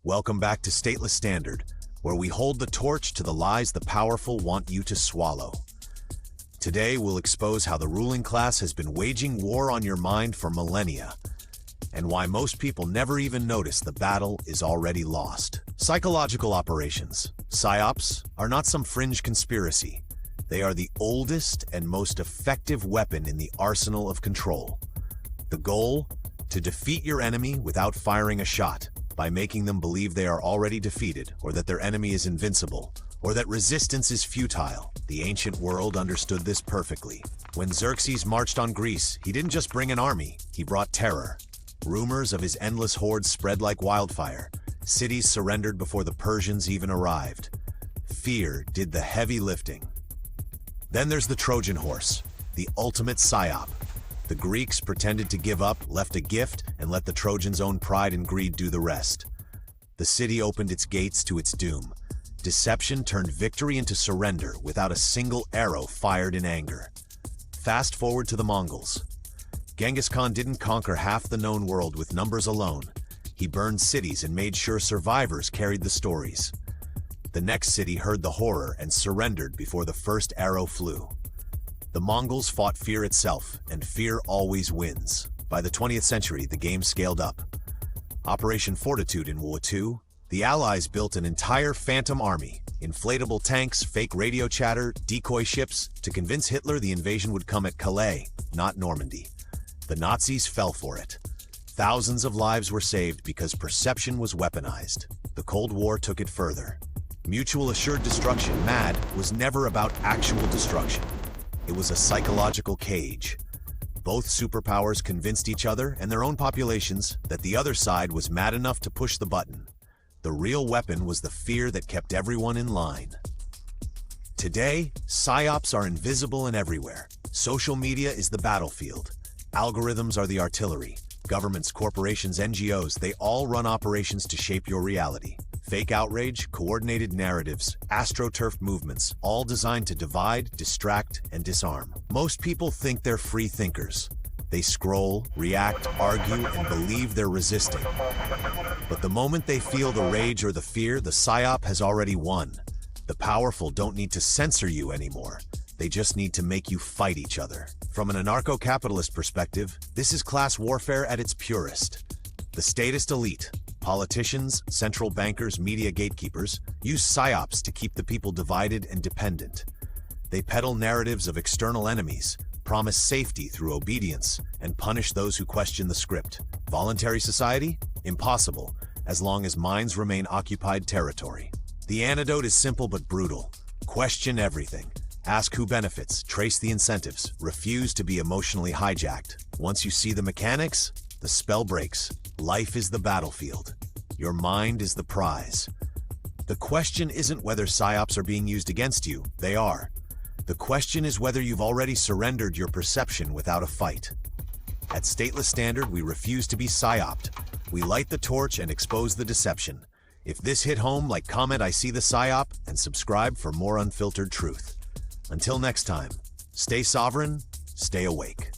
Welcome back to Stateless Standard, where we hold the torch to the lies the powerful want you to swallow. Today, we'll expose how the ruling class has been waging war on your mind for millennia, and why most people never even notice the battle is already lost. Psychological operations, Psyops, are not some fringe conspiracy. They are the oldest and most effective weapon in the arsenal of control. The goal? To defeat your enemy without firing a shot, by making them believe they are already defeated, or that their enemy is invincible, or that resistance is futile. The ancient world understood this perfectly. When Xerxes marched on Greece, he didn't just bring an army, he brought terror. Rumors of his endless hordes spread like wildfire. Cities surrendered before the Persians even arrived. Fear did the heavy lifting. Then there's the Trojan Horse, the ultimate psyop. The Greeks pretended to give up, left a gift, and let the Trojans' own pride and greed do the rest. The city opened its gates to its doom. Deception turned victory into surrender without a single arrow fired in anger. Fast forward to the Mongols. Genghis Khan didn't conquer half the known world with numbers alone. He burned cities and made sure survivors carried the stories. The next city heard the horror and surrendered before the first arrow flew. The Mongols fought fear itself, and fear always wins. By the 20th century, the game scaled up. Operation Fortitude in World War II, the Allies built an entire phantom army, inflatable tanks, fake radio chatter, decoy ships, to convince Hitler the invasion would come at Calais, not Normandy. The Nazis fell for it. Thousands of lives were saved because perception was weaponized. The Cold War took it further. Mutual assured destruction, MAD, was never about actual destruction. It was a psychological cage. Both superpowers convinced each other and their own populations that the other side was mad enough to push the button. The real weapon was the fear that kept everyone in line. Today, psyops are invisible and everywhere. Social media is the battlefield. Algorithms are the artillery. Governments, corporations, NGOs, they all run operations to shape your reality. Fake outrage, coordinated narratives, astroturfed movements, all designed to divide, distract, and disarm. Most people think they're free thinkers. They scroll, react, argue, and believe they're resisting. But the moment they feel the rage or the fear, the psyop has already won. The powerful don't need to censor you anymore. They just need to make you fight each other. From an anarcho-capitalist perspective, this is class warfare at its purest. The statist elite, politicians, central bankers, media gatekeepers, use psyops to keep the people divided and dependent. They peddle narratives of external enemies, promise safety through obedience, and punish those who question the script. Voluntary society? Impossible, as long as minds remain occupied territory. The antidote is simple but brutal. Question everything. Ask who benefits, trace the incentives, refuse to be emotionally hijacked. Once you see the mechanics, the spell breaks. Life is the battlefield. Your mind is the prize. The question isn't whether psyops are being used against you. They are. The question is whether you've already surrendered your perception without a fight. At Stateless Standard, we refuse to be psyoped. We light the torch and expose the deception. If this hit home, like, comment "I see the psyop" and subscribe for more unfiltered truth. Until next time, stay sovereign, stay awake.